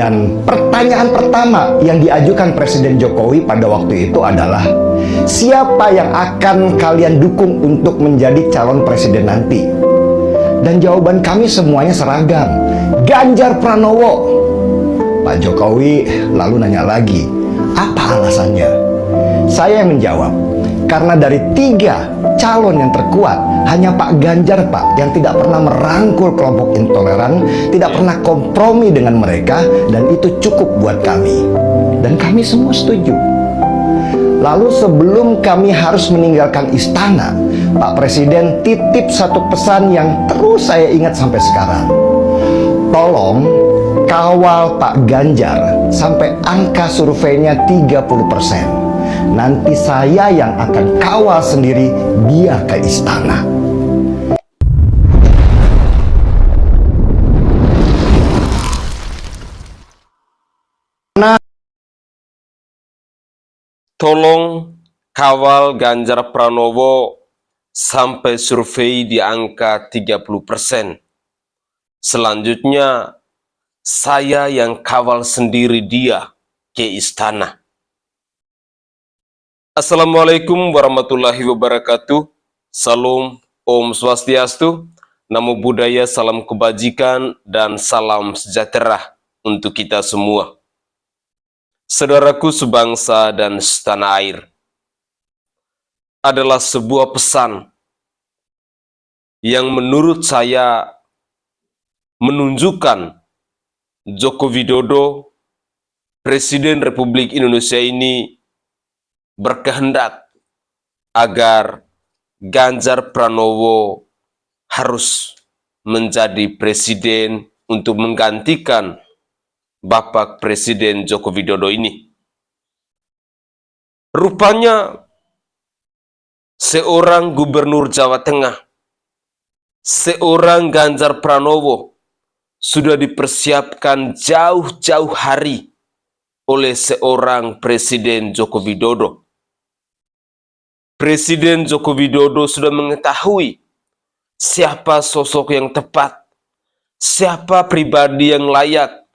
Dan pertanyaan pertama yang diajukan Presiden Jokowi pada waktu itu adalah, siapa yang akan kalian dukung untuk menjadi calon presiden nanti? Dan jawaban kami semuanya seragam, Ganjar Pranowo. Pak Jokowi lalu nanya lagi, apa alasannya? Saya menjawab, karena dari 3 calon yang terkuat, hanya Pak Ganjar, Pak, yang tidak pernah merangkul kelompok intoleran, tidak pernah kompromi dengan mereka, dan itu cukup buat kami. Dan kami semua setuju. Lalu sebelum kami harus meninggalkan istana, Pak Presiden titip satu pesan yang terus saya ingat sampai sekarang. Tolong kawal Pak Ganjar sampai angka surveinya 30%. Nanti saya yang akan kawal sendiri dia ke istana. Tolong kawal Ganjar Pranowo sampai survei di angka 30%. Selanjutnya, saya yang kawal sendiri dia ke istana. Assalamualaikum warahmatullahi wabarakatuh. Salam, Om Swastiastu, Namo Buddhaya, salam kebajikan, dan salam sejahtera untuk kita semua. Saudaraku sebangsa dan setanah air, adalah sebuah pesan yang menurut saya menunjukkan Joko Widodo, Presiden Republik Indonesia ini berkehendak agar Ganjar Pranowo harus menjadi presiden untuk menggantikan Bapak Presiden Joko Widodo ini. Rupanya seorang gubernur Jawa Tengah, seorang Ganjar Pranowo sudah dipersiapkan jauh-jauh hari oleh seorang Presiden Joko Widodo. Presiden Joko Widodo sudah mengetahui siapa sosok yang tepat, siapa pribadi yang layak,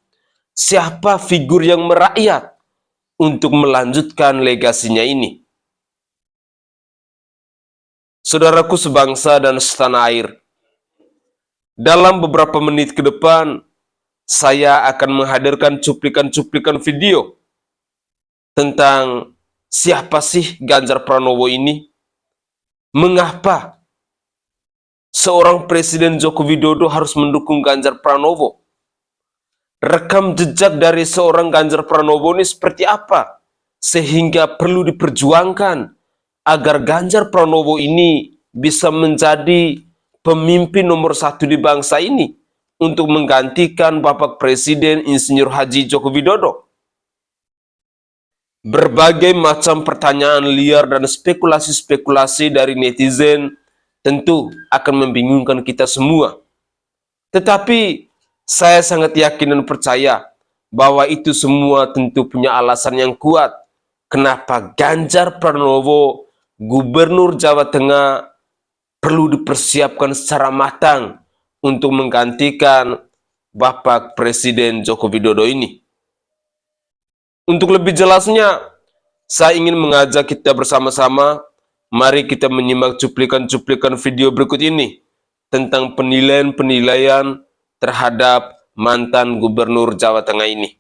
siapa figur yang merakyat untuk melanjutkan legasinya ini. Saudaraku sebangsa dan setanah air, dalam beberapa menit ke depan, saya akan menghadirkan cuplikan-cuplikan video tentang siapa sih Ganjar Pranowo ini, mengapa seorang Presiden Joko Widodo harus mendukung Ganjar Pranowo, rekam jejak dari seorang Ganjar Pranowo ini seperti apa, sehingga perlu diperjuangkan agar Ganjar Pranowo ini bisa menjadi pemimpin nomor 1 di bangsa ini untuk menggantikan Bapak Presiden Insinyur Haji Joko Widodo. Berbagai macam pertanyaan liar dan spekulasi-spekulasi dari netizen tentu akan membingungkan kita semua. Tetapi saya sangat yakin dan percaya bahwa itu semua tentu punya alasan yang kuat. Kenapa Ganjar Pranowo, Gubernur Jawa Tengah, perlu dipersiapkan secara matang untuk menggantikan Bapak Presiden Joko Widodo ini. Untuk lebih jelasnya, saya ingin mengajak kita bersama-sama, mari kita menyimak cuplikan-cuplikan video berikut ini tentang penilaian-penilaian terhadap mantan Gubernur Jawa Tengah ini.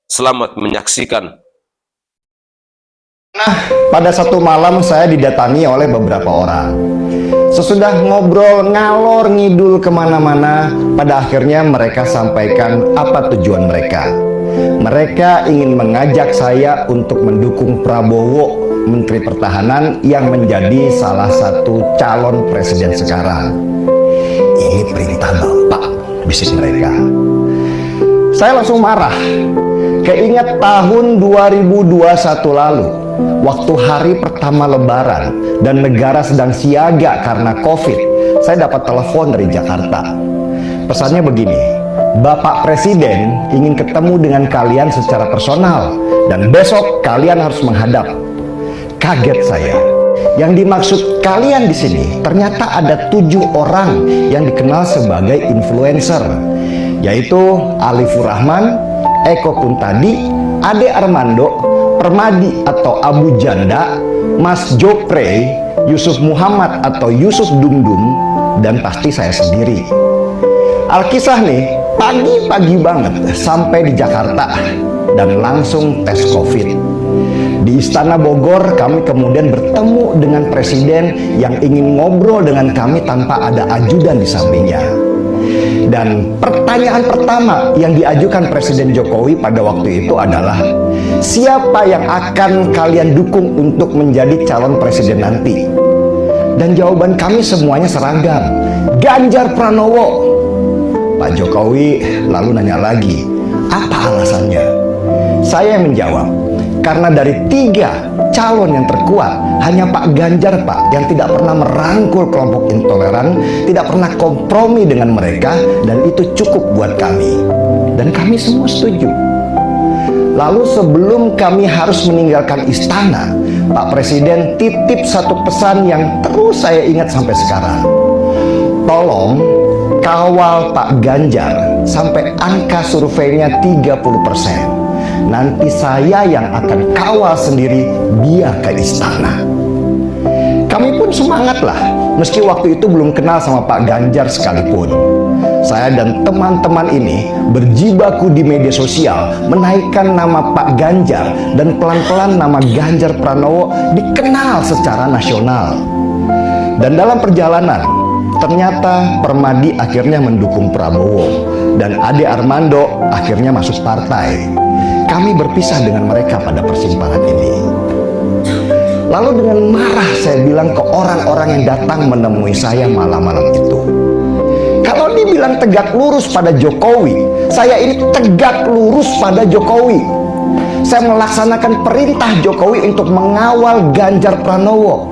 Selamat menyaksikan. Nah, pada satu malam saya didatangi oleh beberapa orang. Sesudah ngobrol ngalor ngidul kemana-mana, pada akhirnya mereka sampaikan apa tujuan mereka. Mereka ingin mengajak saya untuk mendukung Prabowo, Menteri Pertahanan yang menjadi salah satu calon presiden sekarang. Ini perintah Bapak, bisnis mereka. Saya langsung marah. Keinget tahun 2021 lalu, waktu hari pertama Lebaran dan negara sedang siaga karena COVID, saya dapat telepon dari Jakarta. Pesannya begini, Bapak Presiden ingin ketemu dengan kalian secara personal dan besok kalian harus menghadap. Kaget saya. Yang dimaksud kalian di sini ternyata ada 7 orang yang dikenal sebagai influencer, yaitu Alifur Rahman, Eko Kuntadi, Ade Armando, Permadi atau Abu Janda, Mas Jopre, Yusuf Muhammad atau Yusuf Dumdum, dan pasti saya sendiri. Alkisah nih, pagi-pagi banget sampai di Jakarta dan langsung tes COVID. Di Istana Bogor kami kemudian bertemu dengan presiden yang ingin ngobrol dengan kami tanpa ada ajudan di sampingnya. Dan pertanyaan pertama yang diajukan Presiden Jokowi pada waktu itu adalah, siapa yang akan kalian dukung untuk menjadi calon presiden nanti? Dan jawaban kami semuanya seragam, Ganjar Pranowo. Pak Jokowi lalu nanya lagi, apa alasannya? Saya menjawab, karena dari 3 calon yang terkuat, hanya Pak Ganjar Pak yang tidak pernah merangkul kelompok intoleran, tidak pernah kompromi dengan mereka, dan itu cukup buat kami. Dan kami semua setuju. Lalu sebelum kami harus meninggalkan istana, Pak Presiden titip satu pesan yang terus saya ingat sampai sekarang. Tolong kawal Pak Ganjar sampai angka surveinya 30%. Nanti saya yang akan kawal sendiri dia ke istana. Kami pun semangatlah, meski waktu itu belum kenal sama Pak Ganjar sekalipun. Saya dan teman-teman ini berjibaku di media sosial menaikkan nama Pak Ganjar, dan pelan-pelan nama Ganjar Pranowo dikenal secara nasional. Dan dalam perjalanan, ternyata Permadi akhirnya mendukung Prabowo dan Ade Armando akhirnya masuk partai. Kami berpisah dengan mereka pada persimpangan ini. Lalu dengan marah saya bilang ke orang-orang yang datang menemui saya malam-malam itu, kalau dibilang tegak lurus pada Jokowi, saya ini tegak lurus pada Jokowi. Saya melaksanakan perintah Jokowi untuk mengawal Ganjar Pranowo.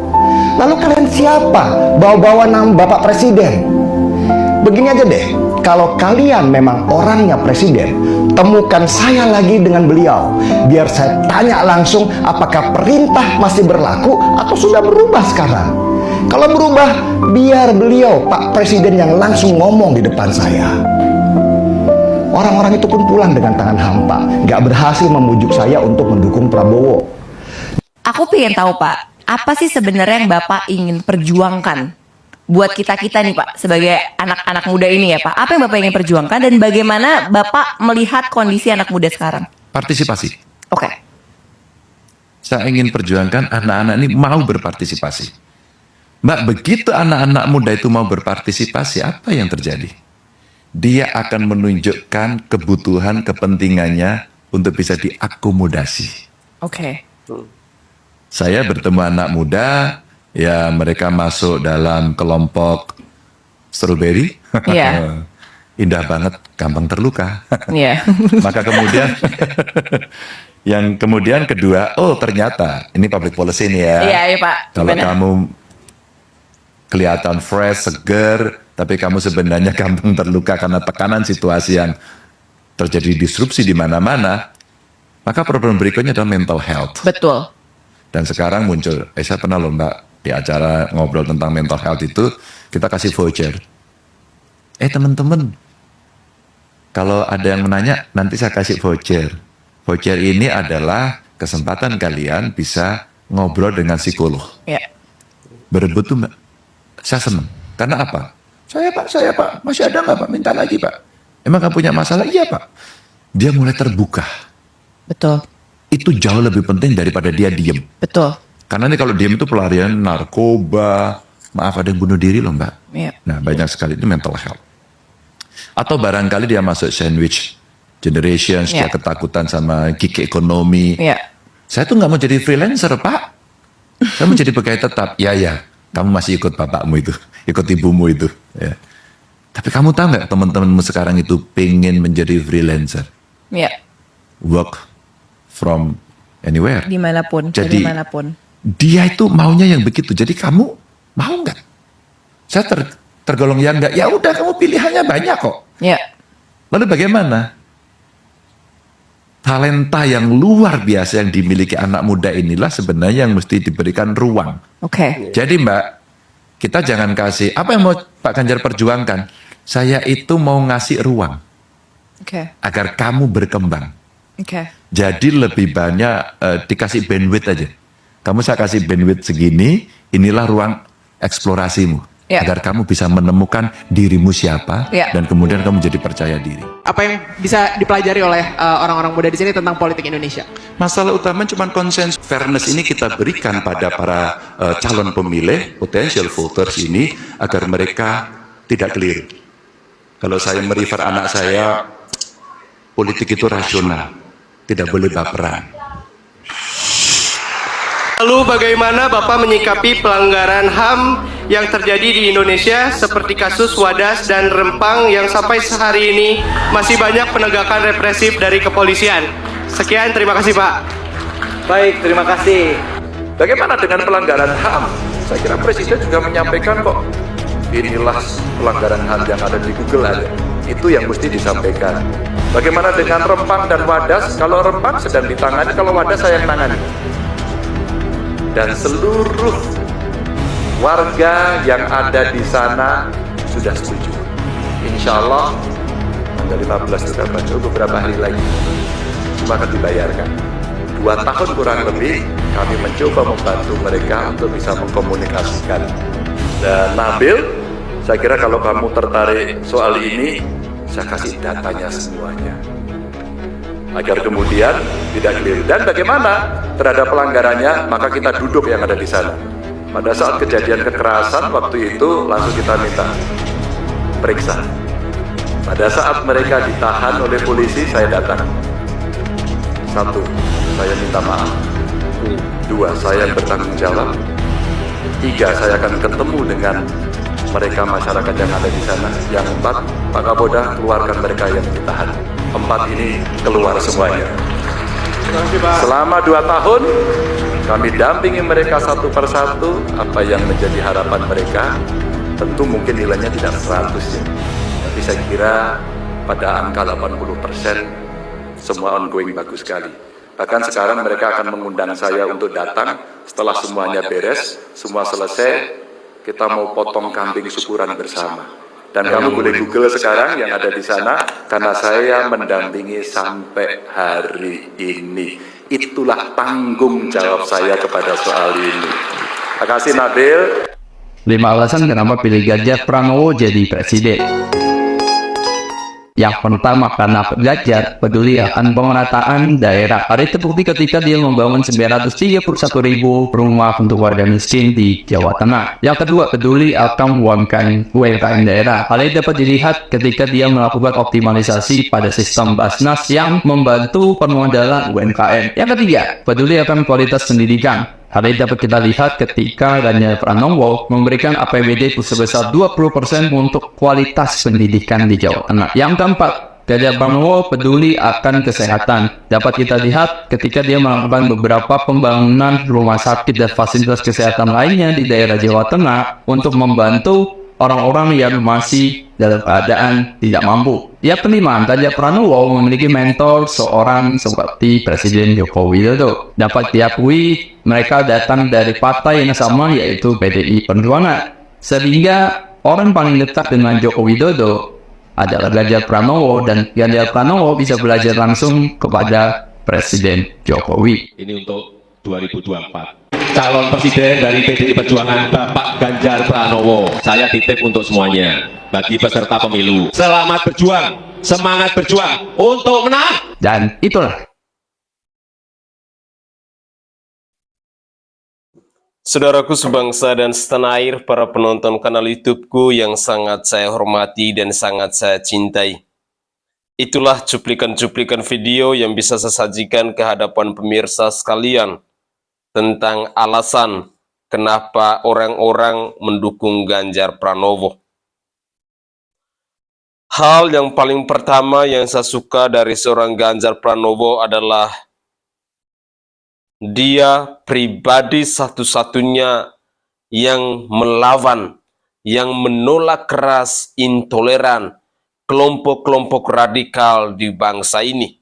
Lalu kalian siapa bawa-bawa nama Bapak Presiden? Begini aja deh, kalau kalian memang orangnya presiden, temukan saya lagi dengan beliau, biar saya tanya langsung apakah perintah masih berlaku atau sudah berubah sekarang. Kalau berubah, biar beliau Pak Presiden yang langsung ngomong di depan saya. Orang-orang itu pun pulang dengan tangan hampa, gak berhasil membujuk saya untuk mendukung Prabowo. Aku pengen tahu Pak, apa sih sebenarnya yang Bapak ingin perjuangkan buat kita-kita nih Pak, sebagai anak-anak muda ini ya Pak? Apa yang Bapak ingin perjuangkan dan bagaimana Bapak melihat kondisi anak muda sekarang? Partisipasi. Oke. Saya ingin perjuangkan anak-anak ini mau berpartisipasi. Mbak, begitu anak-anak muda itu mau berpartisipasi, apa yang terjadi? Dia akan menunjukkan kebutuhan, kepentingannya untuk bisa diakomodasi. Oke. Saya bertemu anak muda, ya mereka masuk dalam kelompok strawberry. Iya. Indah banget, gampang terluka. Iya. Maka kemudian, yang kemudian kedua, oh ternyata, ini public policy nih ya. Iya, iya Pak. Kalau Gimana? kamu kelihatan fresh, seger, tapi kamu sebenarnya gampang terluka karena tekanan situasi yang terjadi disrupsi di mana-mana, maka problem berikutnya adalah mental health. Betul. Dan sekarang muncul, saya pernah loh Mbak, di acara ngobrol tentang mental health itu, kita kasih voucher. Teman-teman, kalau ada yang menanya, nanti saya kasih voucher. Voucher ini adalah kesempatan kalian bisa ngobrol dengan psikolog. Iya. Berebut tuh Mbak, saya senang. Karena apa? Saya Pak, masih ada nggak Pak? Minta lagi Pak. Emang kamu punya masalah? Iya Pak. Dia mulai terbuka. Betul. Itu jauh lebih penting daripada dia diem. Betul. Karena ini kalau diem itu pelarian narkoba, maaf ada yang bunuh diri loh Mbak. Iya. Nah banyak sekali itu mental health. Atau barangkali dia masuk sandwich generation, dia Iya. ketakutan sama gig ekonomi. Iya. Saya tuh nggak mau jadi freelancer Pak. Saya mau jadi pegawai tetap. Ya, kamu masih ikut bapakmu itu, ikut ibumu itu. Ya. Tapi kamu tahu nggak teman-temanmu sekarang itu pengen menjadi freelancer, Iya. work from anywhere. Dimanapun. Jadi dimanapun. dia itu maunya yang begitu. Jadi kamu mau nggak? Saya tergolong yang nggak. Ya udah kamu pilihannya banyak kok. Iya. Lalu bagaimana? Talenta yang luar biasa yang dimiliki anak muda inilah sebenarnya yang mesti diberikan ruang. Oke. Jadi Mbak, kita jangan kasih, apa yang mau Pak Ganjar perjuangkan? Saya itu mau ngasih ruang Oke. agar kamu berkembang. Oke. Jadi lebih banyak dikasih bandwidth aja. Kamu saya kasih bandwidth segini, inilah ruang eksplorasimu. Ya. Agar kamu bisa menemukan dirimu siapa, Ya. dan kemudian kamu jadi percaya diri. Apa yang bisa dipelajari oleh orang-orang muda di sini tentang politik Indonesia? Masalah utama cuma konsensus. Fairness ini kita berikan pada para calon pemilih, potential voters ini, agar mereka tidak keliru. Kalau saya merefer anak saya, politik itu rasional, tidak boleh baperan. Lalu bagaimana Bapak menyikapi pelanggaran HAM yang terjadi di Indonesia seperti kasus Wadas dan Rempang yang sampai sehari ini masih banyak penegakan represif dari kepolisian? Sekian, terima kasih Pak. Baik, terima kasih. Bagaimana dengan pelanggaran HAM? Saya kira Presiden juga menyampaikan kok, inilah pelanggaran HAM yang ada di Google aja. Itu yang mesti disampaikan. Bagaimana dengan Rempang dan Wadas? Kalau Rempang sedang ditangani, kalau Wadas saya yang tangani. Dan seluruh warga yang ada di sana sudah setuju. Insya Allah tanggal 15 sudah baca beberapa hari lagi semua akan dibayarkan. 2 tahun kurang lebih kami mencoba membantu mereka untuk bisa mengkomunikasikan. Dan Nabil, saya kira kalau kamu tertarik soal ini, saya kasih datanya semuanya agar kemudian tidak keliru. Dan bagaimana terhadap pelanggarannya, maka kita duduk yang ada di sana. Pada saat kejadian kekerasan waktu itu langsung kita minta periksa. Pada saat mereka ditahan oleh polisi, saya datang. 1, saya minta maaf. 2, saya bertanggung jawab. 3, saya akan ketemu dengan mereka masyarakat yang ada di sana. Yang 4, Pak Kapolda keluarkan mereka yang ditahan. 4 ini keluar semuanya. Selama 2 tahun kami dampingi mereka satu persatu. Apa yang menjadi harapan mereka, tentu mungkin nilainya tidak 100 ya, tapi saya kira pada angka 80% semua ongoing bagus sekali. Bahkan sekarang mereka akan mengundang saya untuk datang setelah semuanya beres, semua selesai, kita mau potong kambing syukuran bersama. Dan kamu boleh Google sekarang yang ada di sana, karena saya mendampingi sampai hari ini. Itulah tanggung jawab saya kepada soal ini. Terima kasih Nabil. 5 alasan kenapa pilih Ganjar Pranowo jadi presiden. Yang pertama, karena Ganjar peduli akan pemerataan daerah. Hal itu terbukti ketika dia membangun 931.000 rumah untuk warga miskin di Jawa Tengah. Yang kedua, peduli akan UMKM daerah. Hal itu dapat dilihat ketika dia melakukan optimalisasi pada sistem Basnas yang membantu permodalan UMKM. Yang ketiga, peduli akan kualitas pendidikan. Hal ini dapat kita lihat ketika Ganjar Pranowo memberikan APBD sebesar 20% untuk kualitas pendidikan di Jawa Tengah. Yang keempat, Ganjar Pranowo peduli akan kesehatan. Dapat kita lihat ketika dia melakukan beberapa pembangunan rumah sakit dan fasilitas kesehatan lainnya di daerah Jawa Tengah untuk membantu orang-orang yang masih dalam keadaan tidak mampu. Yang kelima, Ganjar Pranowo memiliki mentor seorang seperti Presiden Joko Widodo. Dapat diakui mereka datang dari partai yang sama, yaitu PDI Perjuangan. Sehingga orang paling dekat dengan Joko Widodo adalah Ganjar Pranowo, dan Ganjar Pranowo bisa belajar langsung kepada Presiden Jokowi. Ini untuk 2024. Calon presiden dari PDI Perjuangan Bapak Ganjar Pranowo. Saya titip untuk semuanya, bagi peserta pemilu. Selamat berjuang, semangat berjuang untuk menang. Dan itulah. Saudaraku sebangsa dan setanah air, para penonton kanal YouTubeku yang sangat saya hormati dan sangat saya cintai. Itulah cuplikan-cuplikan video yang bisa saya sajikan ke hadapan pemirsa sekalian tentang alasan kenapa orang-orang mendukung Ganjar Pranowo. Hal yang paling pertama yang saya suka dari seorang Ganjar Pranowo adalah dia pribadi satu-satunya yang melawan, yang menolak keras, intoleran kelompok-kelompok radikal di bangsa ini,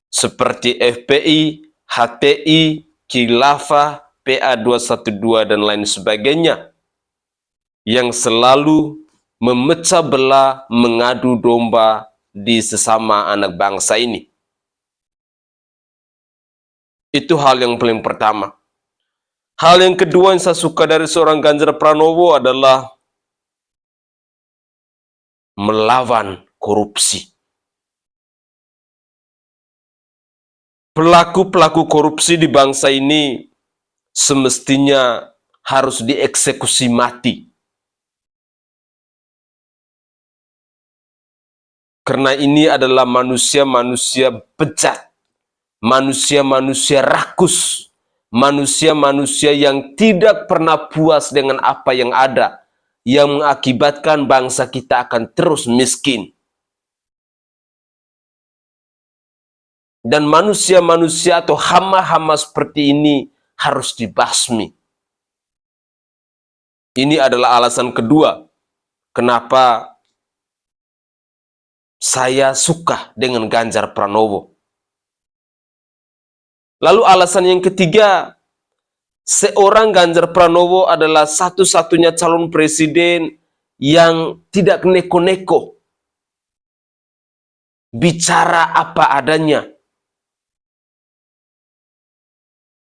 seperti FPI, HTI, Khilafah, PA212 dan lain sebagainya, yang selalu memecah belah, mengadu domba di sesama anak bangsa ini. Itu hal yang paling pertama. Hal yang kedua yang saya suka dari seorang Ganjar Pranowo adalah melawan korupsi. Pelaku-pelaku korupsi di bangsa ini semestinya harus dieksekusi mati. Karena ini adalah manusia-manusia bejat, manusia-manusia rakus, manusia-manusia yang tidak pernah puas dengan apa yang ada, yang mengakibatkan bangsa kita akan terus miskin. Dan manusia-manusia atau hama-hama seperti ini harus dibasmi. Ini adalah alasan kedua kenapa saya suka dengan Ganjar Pranowo. Lalu alasan yang ketiga, seorang Ganjar Pranowo adalah satu-satunya calon presiden yang tidak neko-neko. Bicara apa adanya.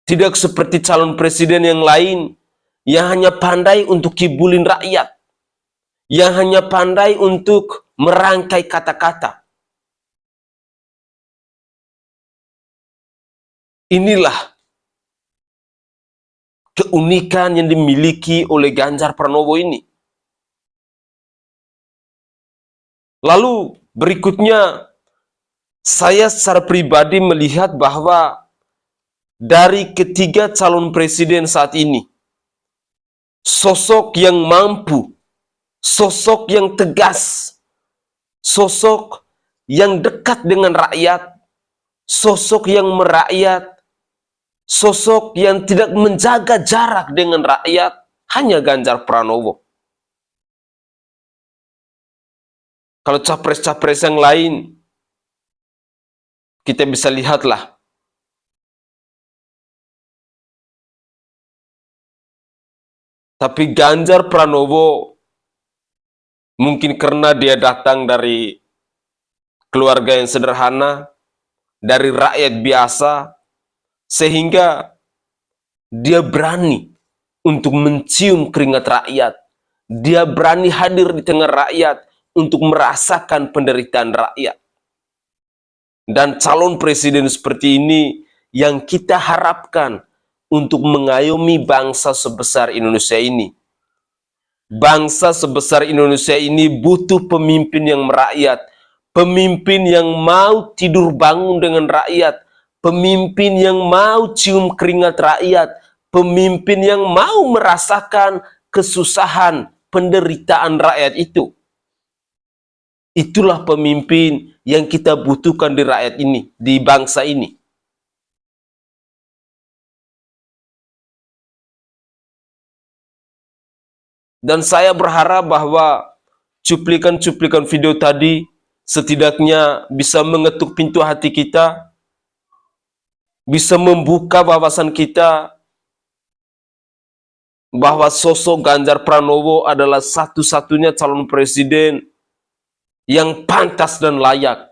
Tidak seperti calon presiden yang lain yang hanya pandai untuk kibulin rakyat. Yang hanya pandai untuk merangkai kata-kata. Inilah keunikan yang dimiliki oleh Ganjar Pranowo ini. Lalu berikutnya, saya secara pribadi melihat bahwa dari ketiga calon presiden saat ini, sosok yang mampu, sosok yang tegas, sosok yang dekat dengan rakyat, sosok yang merakyat, sosok yang tidak menjaga jarak dengan rakyat, hanya Ganjar Pranowo. Kalau capres-capres yang lain, kita bisa lihatlah. Tapi Ganjar Pranowo, mungkin karena dia datang dari keluarga yang sederhana, dari rakyat biasa, sehingga dia berani untuk mencium keringat rakyat. Dia berani hadir di tengah rakyat untuk merasakan penderitaan rakyat. Dan calon presiden seperti ini yang kita harapkan untuk mengayomi bangsa sebesar Indonesia ini. Bangsa sebesar Indonesia ini butuh pemimpin yang merakyat, pemimpin yang mau tidur bangun dengan rakyat, pemimpin yang mau cium keringat rakyat, pemimpin yang mau merasakan kesusahan, penderitaan rakyat itu. Itulah pemimpin yang kita butuhkan di rakyat ini, di bangsa ini. Dan saya berharap bahwa cuplikan-cuplikan video tadi setidaknya bisa mengetuk pintu hati kita, bisa membuka wawasan kita bahwa sosok Ganjar Pranowo adalah satu-satunya calon presiden yang pantas dan layak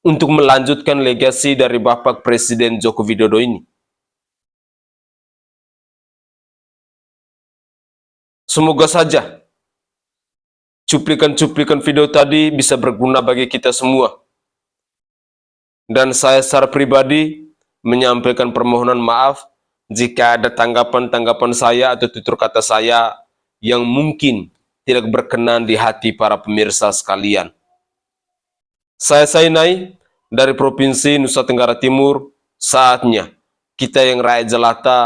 untuk melanjutkan legasi dari Bapak Presiden Joko Widodo ini. Semoga saja cuplikan-cuplikan video tadi bisa berguna bagi kita semua. Dan saya secara pribadi menyampaikan permohonan maaf jika ada tanggapan-tanggapan saya atau tutur kata saya yang mungkin tidak berkenan di hati para pemirsa sekalian. Saya Sainai dari Provinsi Nusa Tenggara Timur. Saatnya kita yang rakyat jelata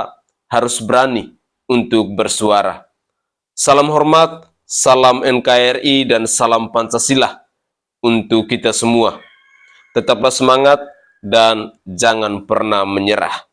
harus berani untuk bersuara. Salam hormat, salam NKRI, dan salam Pancasila untuk kita semua. Tetaplah semangat dan jangan pernah menyerah.